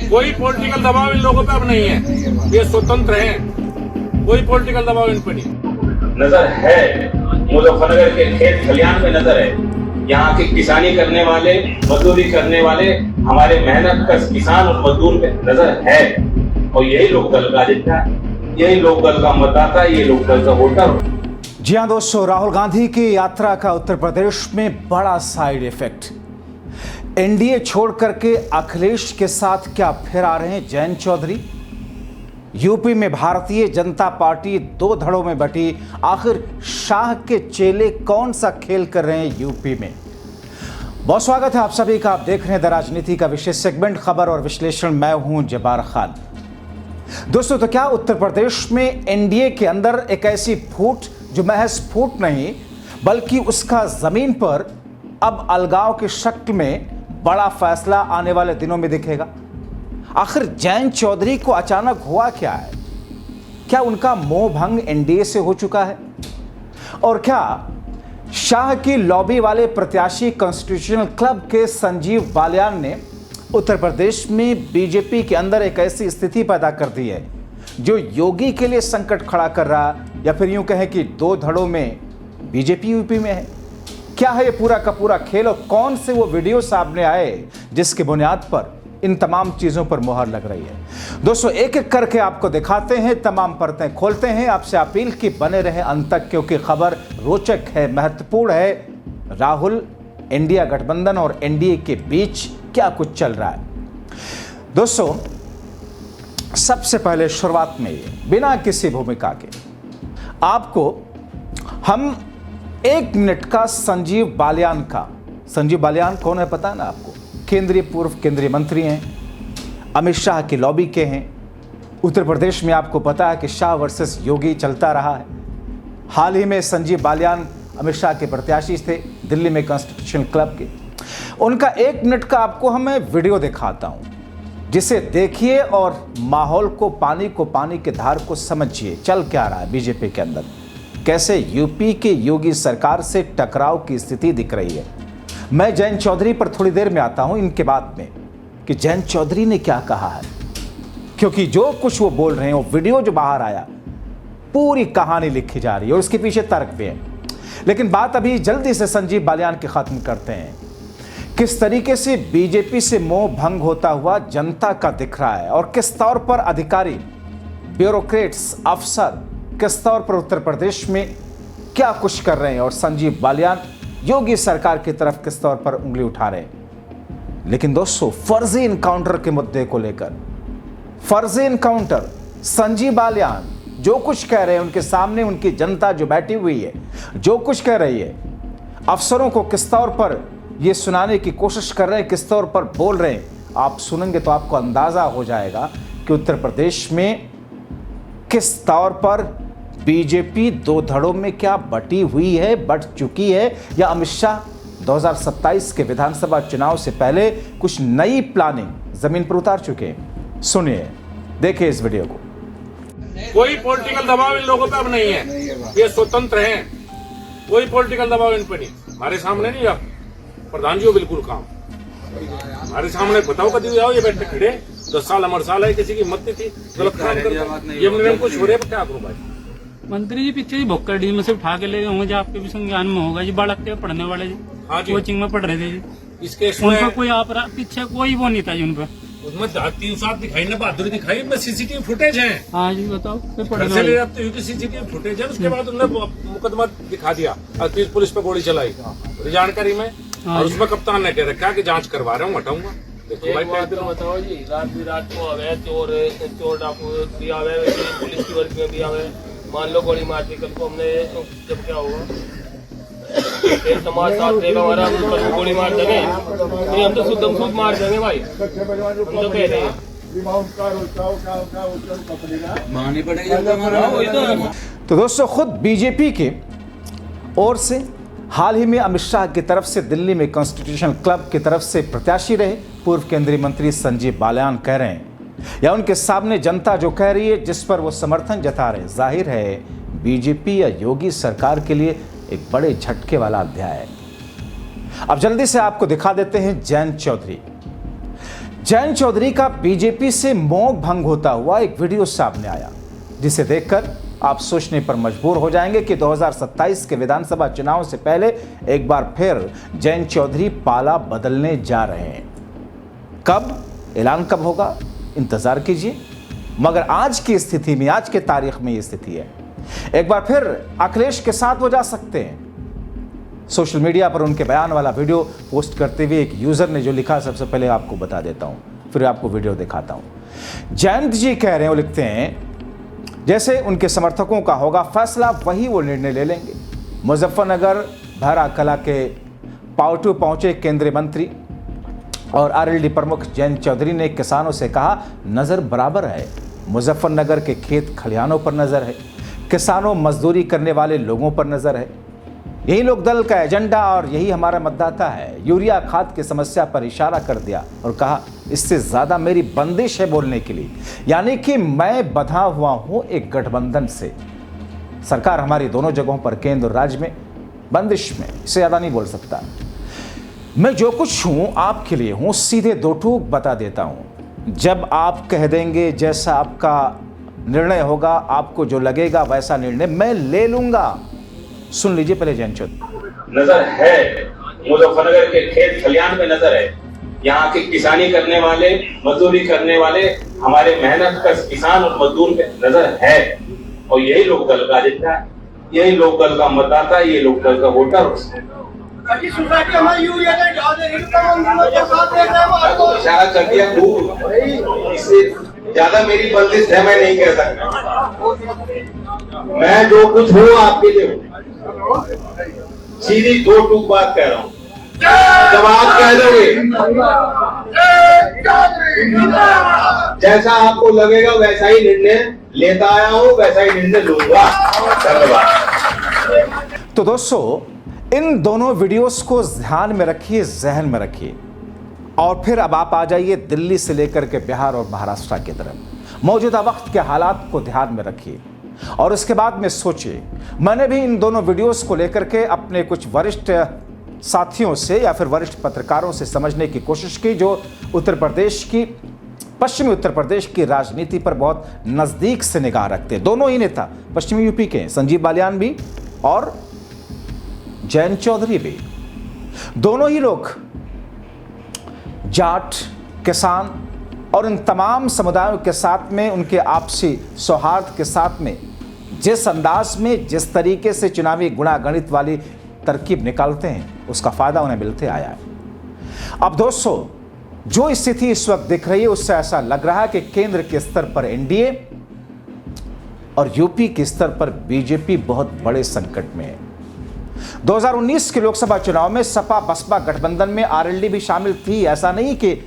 कोई पॉलिटिकल दबाव इन लोगों पे अब नहीं है, ये स्वतंत्र हैं, कोई पॉलिटिकल दबाव इन पे नहीं। नजर है, मुजफ्फरनगर के खेत खलियान में नजर है। यहाँ के किसानी करने वाले, मजदूरी करने वाले, हमारे मेहनत कश किसान और मजदूर पे नजर है। और यही लोकदल का एजेंडा है, यही लोकदल का मतदाता, ये लोकदल का वोटर। जी हाँ दोस्तों, राहुल गांधी की यात्रा का उत्तर प्रदेश में बड़ा साइड इफेक्ट। एनडीए छोड़ करके अखिलेश के साथ क्या फिर आ रहे हैं जयंत चौधरी? यूपी में भारतीय जनता पार्टी दो धड़ों में बटी। आखिर शाह के चेले कौन सा खेल कर रहे हैं यूपी में? बहुत स्वागत है आप सभी का। आप देख रहे हैं द राजनीति का विशेष सेगमेंट खबर और विश्लेषण। मैं हूं जब्बार खान। दोस्तों, तो क्या उत्तर प्रदेश में एनडीए के अंदर एक ऐसी फूट जो महज फूट नहीं बल्कि उसका जमीन पर अब अलगाव की शक्ल में बड़ा फैसला आने वाले दिनों में दिखेगा? आखिर जयंत चौधरी को अचानक हुआ क्या है? क्या उनका मोह भंग एनडीए से हो चुका है? और क्या शाह की लॉबी वाले प्रत्याशी कॉन्स्टिट्यूशनल क्लब के संजीव बालियान ने उत्तर प्रदेश में बीजेपी के अंदर एक ऐसी स्थिति पैदा कर दी है जो योगी के लिए संकट खड़ा कर रहा, या फिर यूं कहें कि दो धड़ों में बीजेपी यूपी में है? क्या है ये पूरा का पूरा खेल और कौन से वो वीडियो सामने आए जिसकी बुनियाद पर इन तमाम चीजों पर मुहर लग रही है? दोस्तों, एक एक करके आपको दिखाते हैं, तमाम परतें खोलते हैं। आपसे अपील की बने रहे अंत तक, क्योंकि खबर रोचक है, महत्वपूर्ण है। राहुल, इंडिया गठबंधन और एनडीए के बीच क्या कुछ चल रहा है? दोस्तों, सबसे पहले शुरुआत में बिना किसी भूमिका के आपको हम 1 मिनट का संजीव बालियान कौन है पता है ना आपको? पूर्व केंद्रीय मंत्री हैं, अमित शाह की लॉबी के हैं। उत्तर प्रदेश में आपको पता है कि शाह वर्सेस योगी चलता रहा है। हाल ही में संजीव बालियान अमित शाह के प्रत्याशी थे दिल्ली में कॉन्स्टिट्यूशनल क्लब के। उनका 1 मिनट का आपको मैं वीडियो दिखाता हूं, जिसे देखिए और माहौल को पानी के धार को समझिए। चल क्या रहा है बीजेपी के अंदर, कैसे यूपी के योगी सरकार से टकराव की स्थिति दिख रही है। मैं जयंत चौधरी पर थोड़ी देर में आता हूं इनके बाद में कि जयंत चौधरी ने क्या कहा है, क्योंकि जो कुछ वो बोल रहे हैं, वो वीडियो जो बाहर आया, पूरी कहानी लिखी जा रही है और उसके पीछे तर्क भी है। लेकिन बात अभी जल्दी से संजीव बालियान की खत्म करते हैं। किस तरीके से बीजेपी से मोह भंग होता हुआ जनता का दिख रहा है और किस तौर पर अधिकारी, ब्यूरोक्रेट्स, अफसर किस तौर पर उत्तर प्रदेश में क्या कुछ कर रहे हैं और संजीव बालियान योगी सरकार की तरफ किस तौर पर उंगली उठा रहे हैं। लेकिन दोस्तों, फर्जी इनकाउंटर के मुद्दे को लेकर, फर्जी इनकाउंटर, संजीव बालियान जो कुछ कह रहे हैं, उनके सामने उनकी जनता जो बैठी हुई है जो कुछ कह रही है, अफसरों को किस तौर पर ये सुनाने की कोशिश कर रहे हैं, किस तौर पर बोल रहे हैं, आप सुनेंगे तो आपको अंदाजा हो जाएगा कि उत्तर प्रदेश में किस तौर पर बीजेपी दो धड़ों में क्या बटी हुई है, बट चुकी है, या अमित शाह 2027 के विधानसभा चुनाव से पहले कुछ नई प्लानिंग जमीन पर उतार चुके हैं। सुनिए, देखिए इस वीडियो को। कोई पॉलिटिकल दबाव इन लोगों पे अब नहीं है, ये स्वतंत्र हैं, कोई पॉलिटिकल दबाव इन पे नहीं। हमारे सामने नहीं, आप प्रधान जी हो बिल्कुल काम हमारे सामने बताओ, कभी आओ ये बैठ के खड़े 10 साल अमर साल है, किसी की मत थी गलत काम करते, ये मेरे कुछ हो रहे क्या करूँ भाई? मंत्री जी पीछे भोक्कर डी में से उठा के ले गए होंगे, आपके भी संज्ञान में होगा जी। बालक थे पढ़ने वाले जी, हाँ जी, कोचिंग में पढ़ रहे थे जी। इस केस उन में पर कोई आप पीछे कोई वो नहीं था जी उन पर। उसमें 3-7 दिखाई ना, बहादुरी दिखाई, में सीसीटीवी फुटेज है। हाँ जी, बताओ। घर से ले जाते हुए सीसीटीवी फुटेज है, उसके बाद उन्होंने मुकदमा दिखा दिया और पुलिस पे गोली चलाई जानकारी में, और उसमें कप्तान ने कह रखा कि जांच करवा रहा हूँ, हटाऊंगा। बताओ जी, रात को आवे चोर डाकू भी आवे, पुलिस की वर्दी में भी आवे, मान लो गोली मार दी, कल को हमने जब क्या होगा, समाज साथ देगा हमारा, हम पर गोली मार देंगे नहीं, हम तो शुद्ध मार देंगे भाई, हम तो कह रहे हैं। तो दोस्तों, खुद बीजेपी के ओर से हाल ही में अमित शाह की तरफ से दिल्ली में कॉन्स्टिट्यूशनल क्लब की तरफ से प्रत्याशी रहे पूर्व केंद्रीय मंत्री संजीव बालियान कह रहे हैं, या उनके सामने जनता जो कह रही है, जिस पर वो समर्थन जता रहे हैं, जाहिर है बीजेपी या योगी सरकार के लिए एक बड़े झटके वाला अध्याय है। अब जल्दी से आपको दिखा देते हैं जयंत चौधरी। जयंत चौधरी का बीजेपी से मोह भंग होता हुआ एक वीडियो सामने आया, जिसे देखकर आप सोचने पर मजबूर हो जाएंगे कि 2027 के विधानसभा चुनाव से पहले एक बार फिर जयंत चौधरी पाला बदलने जा रहे हैं। कब, ऐलान कब होगा, इंतजार कीजिए। मगर आज की स्थिति में, आज के तारीख में ये स्थिति है, एक बार फिर अखिलेश के साथ वो जा सकते हैं। सोशल मीडिया पर उनके बयान वाला वीडियो पोस्ट करते हुए एक यूजर ने जो लिखा, सबसे पहले आपको बता देता हूं, फिर आपको वीडियो दिखाता हूं। जयंत जी कह रहे हैं, वो लिखते हैं, जैसे उनके समर्थकों का होगा फैसला वही वो निर्णय ले लेंगे। मुजफ्फरनगर भरा कला के पावटू पहुंचे केंद्रीय मंत्री और आरएलडी प्रमुख जयंत चौधरी ने किसानों से कहा, नजर बराबर है, मुजफ्फरनगर के खेत खलिहानों पर नजर है, किसानों मजदूरी करने वाले लोगों पर नजर है। यही लोक दल का एजेंडा और यही हमारा मतदाता है। यूरिया खाद की समस्या पर इशारा कर दिया और कहा, इससे ज्यादा मेरी बंदिश है बोलने के लिए, यानी कि मैं बंधा हुआ हूं एक गठबंधन से। सरकार हमारी दोनों जगहों पर, केंद्र और राज्य में, बंदिश में, इससे ज्यादा नहीं बोल सकता। मैं जो कुछ हूं आपके लिए हूं, सीधे दो टूक बता देता हूं। जब आप कह देंगे, जैसा आपका निर्णय होगा, आपको जो लगेगा वैसा निर्णय मैं ले लूंगा। सुन लीजिए पहले जयंत चौधरी। नजर है, मुजफ्फरनगर के खेत खलिहान में नजर है। यहाँ के किसानी करने वाले, मजदूरी करने वाले हमारे मेहनत कश किसान और मजदूर पे नजर है। और यही लोक दल का एजेंडा है, यही लोक दल का मतदाता, ये लोक दल का वोटर। इशारा कर दिया दूर, इससे ज्यादा मेरी बंदिश है मैं नहीं कह सकता। मैं जो कुछ हूँ आपके लिए हूँ, सीधी दो टूक बात कह रहा हूँ। जब आप कह दोगे, जैसा आपको लगेगा वैसा ही निर्णय लेता आया हूँ, वैसा ही निर्णय लूंगा। धन्यवाद। तो दोस्तों, इन दोनों वीडियोस को ध्यान में रखिए, जहन में रखिए, और फिर अब आप आ जाइए दिल्ली से लेकर के बिहार और महाराष्ट्र की तरफ। मौजूदा वक्त के हालात को ध्यान में रखिए और उसके बाद में सोचिए। मैंने भी इन दोनों वीडियोस को लेकर के अपने कुछ वरिष्ठ साथियों से या फिर वरिष्ठ पत्रकारों से समझने की कोशिश की, जो उत्तर प्रदेश की, पश्चिमी उत्तर प्रदेश की राजनीति पर बहुत नजदीक से निगाह रखते हैं। दोनों ही नेता पश्चिमी यूपी के, संजीव बालियान भी और जयंत चौधरी भी। दोनों ही लोग जाट, किसान और इन तमाम समुदायों के साथ में, उनके आपसी सौहार्द के साथ में, जिस अंदाज में, जिस तरीके से चुनावी गुणागणित वाली तरकीब निकालते हैं, उसका फायदा उन्हें मिलते आया है। अब दोस्तों, जो स्थिति इस वक्त दिख रही है, उससे ऐसा लग रहा है कि केंद्र के स्तर पर एनडीए और यूपी के स्तर पर बीजेपी बहुत बड़े संकट में है। 2019 के लोकसभा चुनाव में सपा बसपा गठबंधन में आरएलडी भी शामिल थी। ऐसा नहीं कि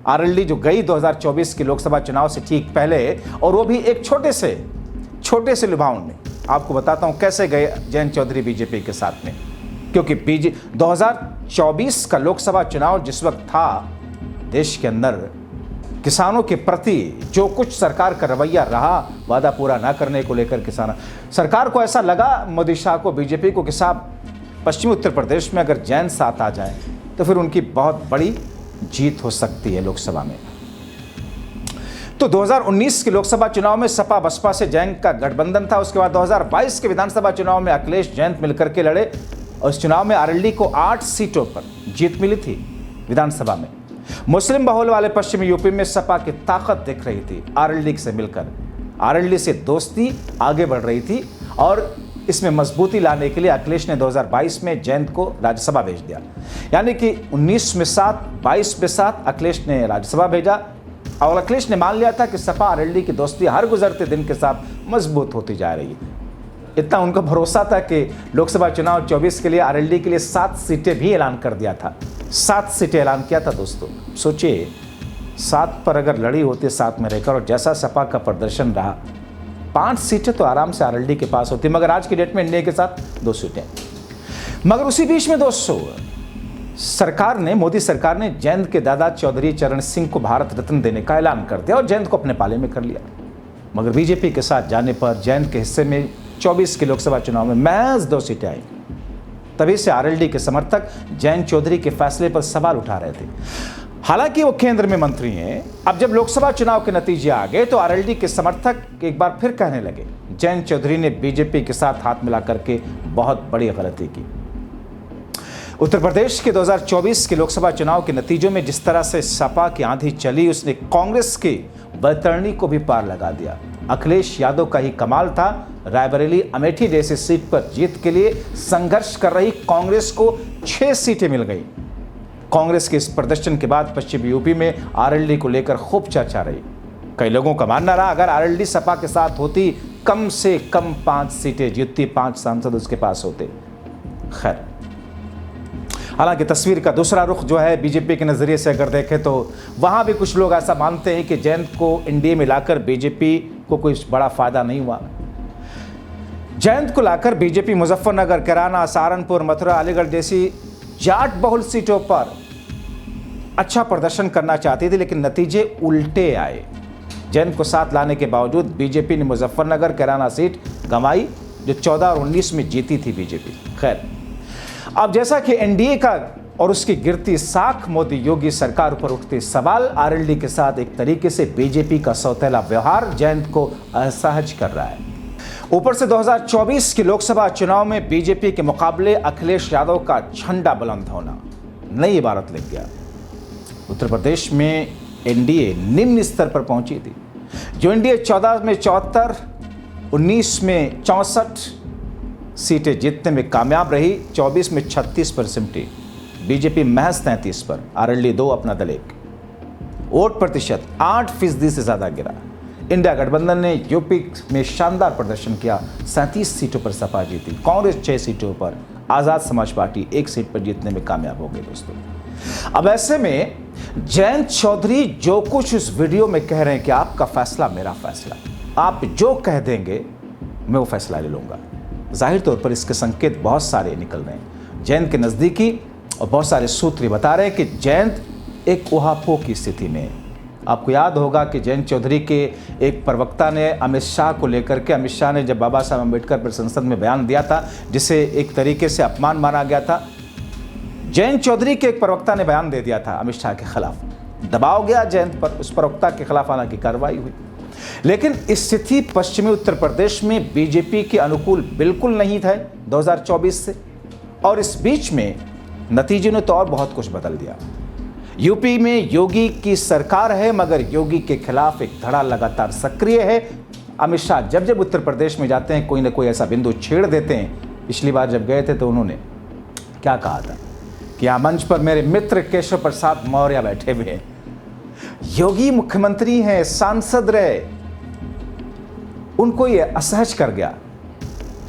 आरएलडी जो गई 2024 के लोकसभा चुनाव से ठीक पहले, और वो भी एक छोटे से लुभावन में। आपको बताता हूं कैसे गए जयंत चौधरी बीजेपी के साथ में, क्योंकि 2024 का लोकसभा चुनाव जिस वक्त था, देश के अंदर किसानों के प्रति जो कुछ सरकार का रवैया रहा, वादा पूरा ना करने को लेकर किसान, सरकार को ऐसा लगा, मोदी शाह को, बीजेपी को, कि साहब पश्चिमी उत्तर प्रदेश में अगर जैन साथ आ जाए तो फिर उनकी बहुत बड़ी जीत हो सकती है लोकसभा में। तो 2019 के लोकसभा चुनाव में सपा बसपा से जैन का गठबंधन था। उसके बाद 2022 के विधानसभा चुनाव में अखिलेश जयंत मिलकर के लड़े और इस चुनाव में आरएलडी को 8 सीटों पर जीत मिली थी विधानसभा में। मुस्लिम बहुल वाले पश्चिमी यूपी में सपा की ताकत दिख रही थी आरएलडी से मिलकर। आरएलडी से दोस्ती आगे बढ़ रही थी और इसमें मजबूती लाने के लिए अखिलेश ने 2022 में जयंत को राज्यसभा भेज दिया। यानी कि 19 में 7, 22 में 7 अखिलेश ने राज्यसभा भेजा और अखिलेश ने मान लिया था कि सपा आरएलडी की दोस्ती हर गुजरते दिन के साथ मजबूत होती जा रही है। इतना उनका भरोसा था कि लोकसभा चुनाव 24 के लिए आरएलडी के लिए 7 सीटें भी ऐलान कर दिया था। 7 सीटें ऐलान किया था दोस्तों। सोचिए 7 पर अगर लड़ी होती 7 में रहकर, और जैसा सपा का प्रदर्शन रहा, 5 सीटें तो आराम से आरएलडी के पास होती। मगर आज की डेट में एनडीए के साथ 2 सीटें। मगर उसी बीच में दोस्तों सरकार ने, मोदी सरकार ने जयंत के दादा चौधरी चरण सिंह को भारत रत्न देने का ऐलान कर दिया और जयंत को अपने पाले में कर लिया। मगर बीजेपी के साथ जाने पर जयंत के हिस्से में 24 के लोकसभा चुनाव में महज 2 सीटें आई। तभी से आरएलडी के समर्थक जयंत चौधरी के फैसले पर सवाल उठा रहे थे। हालांकि वो केंद्र में मंत्री हैं। अब जब लोकसभा चुनाव के नतीजे आ गए तो आरएलडी के समर्थक एक बार फिर कहने लगे जयंत चौधरी ने बीजेपी के साथ हाथ मिला करके बहुत बड़ी गलती की। उत्तर प्रदेश के 2024 के लोकसभा चुनाव के नतीजों में जिस तरह से सपा की आंधी चली, उसने कांग्रेस की बैतरणी को भी पार लगा दिया। अखिलेश यादव का ही कमाल था। रायबरेली अमेठी जैसी सीट पर जीत के लिए संघर्ष कर रही कांग्रेस को 6 सीटें मिल गई। कांग्रेस के इस प्रदर्शन के बाद पश्चिमी यूपी में आरएलडी को लेकर खूब चर्चा रही। कई लोगों का मानना रहा अगर आरएलडी सपा के साथ होती कम से कम 5 सीटें जीतती, 5 सांसद उसके पास होते। खैर, हालांकि तस्वीर का दूसरा रुख जो है बीजेपी के नजरिए से अगर देखें तो वहां भी कुछ लोग ऐसा मानते हैं कि जयंत को एनडीए में लाकर बीजेपी को कोई बड़ा फायदा नहीं हुआ। जयंत को लाकर बीजेपी मुजफ्फरनगर, कैराना, सहारनपुर, मथुरा, अलीगढ़ जैसी जाट बहुल सीटों पर अच्छा प्रदर्शन करना चाहती थी, लेकिन नतीजे उल्टे आए। जयंत को साथ लाने के बावजूद बीजेपी ने मुजफ्फरनगर, कैराना सीट गंवाई जो 14 और 19 में जीती थी बीजेपी। खैर, अब जैसा कि एनडीए का और उसकी गिरती साख, मोदी योगी सरकार पर उठते सवाल, आरएलडी के साथ एक तरीके से बीजेपी का सौतेला व्यवहार जयंत को असहज कर रहा है। ऊपर से 2024 के लोकसभा चुनाव में बीजेपी के मुकाबले अखिलेश यादव का झंडा बुलंद होना नई इबारत लिख गया। उत्तर प्रदेश में एनडीए निम्न स्तर पर पहुंची थी। जो एनडीए 14 में 74, 19 में 64 सीटें जीतने में कामयाब रही, 24 में 36 पर सिमटी। बीजेपी महज 33 पर, आरएलडी 2, अपना दल 1। वोट प्रतिशत 8% से ज्यादा गिरा। इंडिया गठबंधन ने यूपी में शानदार प्रदर्शन किया, 37 सीटों पर सपा जीती। कांग्रेस 6 सीटों पर, आजाद समाज पार्टी 1 सीट पर जीतने में कामयाब हो गई। दोस्तों, अब ऐसे में जयंत चौधरी जो कुछ उस वीडियो में कह रहे हैं कि आपका फैसला मेरा फैसला, आप जो कह देंगे मैं वो फैसला ले लूंगा, जाहिर तौर पर इसके संकेत बहुत सारे निकल रहे हैं जयंत के नज़दीकी, और बहुत सारे सूत्र बता रहे हैं कि जयंत एक उहापोह की स्थिति में है। आपको याद होगा कि जयंत चौधरी के एक प्रवक्ता ने अमित शाह को लेकर के, अमित शाह ने जब बाबा साहब अम्बेडकर पर संसद में बयान दिया था जिसे एक तरीके से अपमान माना गया था, जयंत चौधरी के एक प्रवक्ता ने बयान दे दिया था अमित शाह के खिलाफ, दबाव गया जयंत पर, उस प्रवक्ता के खिलाफ हालांकि कार्रवाई हुई। लेकिन स्थिति पश्चिमी उत्तर प्रदेश में बीजेपी के अनुकूल बिल्कुल नहीं था 2024 से, और इस बीच में नतीजे ने तो और बहुत कुछ बदल दिया। यूपी में योगी की सरकार है, मगर योगी के खिलाफ एक धड़ा लगातार सक्रिय है। अमित शाह जब जब उत्तर प्रदेश में जाते हैं कोई ना कोई ऐसा बिंदु छेड़ देते हैं। पिछली बार जब गए थे तो उन्होंने क्या कहा था कि यहाँ मंच पर मेरे मित्र केशव प्रसाद मौर्य बैठे हुए हैं, योगी मुख्यमंत्री हैं, सांसद रहे, उनको ये असहज कर गया।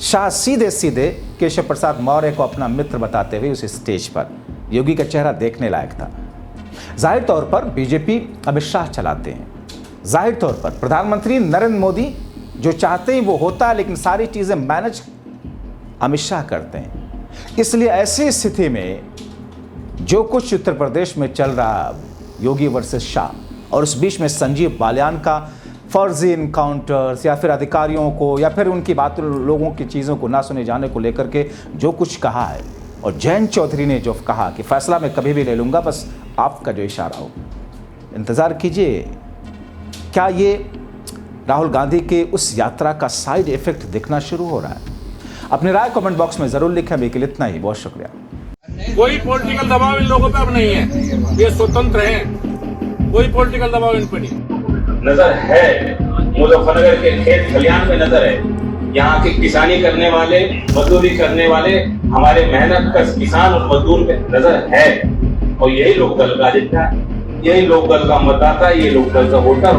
शाह सीधे सीधे केशव प्रसाद मौर्य को अपना मित्र बताते हुए उस स्टेज पर, योगी का चेहरा देखने लायक था। जाहिर तौर पर बीजेपी अमित शाह चलाते हैं, जाहिर तौर पर प्रधानमंत्री नरेंद्र मोदी जो चाहते हैं वो होता है, लेकिन सारी चीजें मैनेज अमित शाह करते हैं। इसलिए ऐसी स्थिति में जो कुछ उत्तर प्रदेश में चल रहा, योगी वर्सेस शाह, और उस बीच में संजीव बालियान का फर्जी इनकाउंटर्स या फिर अधिकारियों को या फिर उनकी बातों, लोगों की चीज़ों को ना सुने जाने को लेकर के जो कुछ कहा है, और जयंत चौधरी ने जो कहा कि फैसला मैं कभी भी ले लूँगा, बस आपका जो इशारा हो। इंतज़ार कीजिए, क्या ये राहुल गांधी के उस यात्रा का साइड इफेक्ट दिखना शुरू हो रहा है? अपनी राय कमेंट बॉक्स में ज़रूर लिखें। अभी के लिए इतना ही, बहुत शुक्रिया। कोई पॉलिटिकल दबाव इन लोगों पे अब नहीं है, ये स्वतंत्र हैं, कोई पॉलिटिकल दबाव इन पे नहीं। नजर है, मुजफ्फरनगर के खेत खलियान में नजर है। यहाँ के किसानी करने वाले, मजदूरी करने वाले, हमारे मेहनत कश किसान और मजदूर पे नजर है। और यही लोकदल का एजेंडा, यही लोकदल का मतदाता, ये लोकदल का वोटर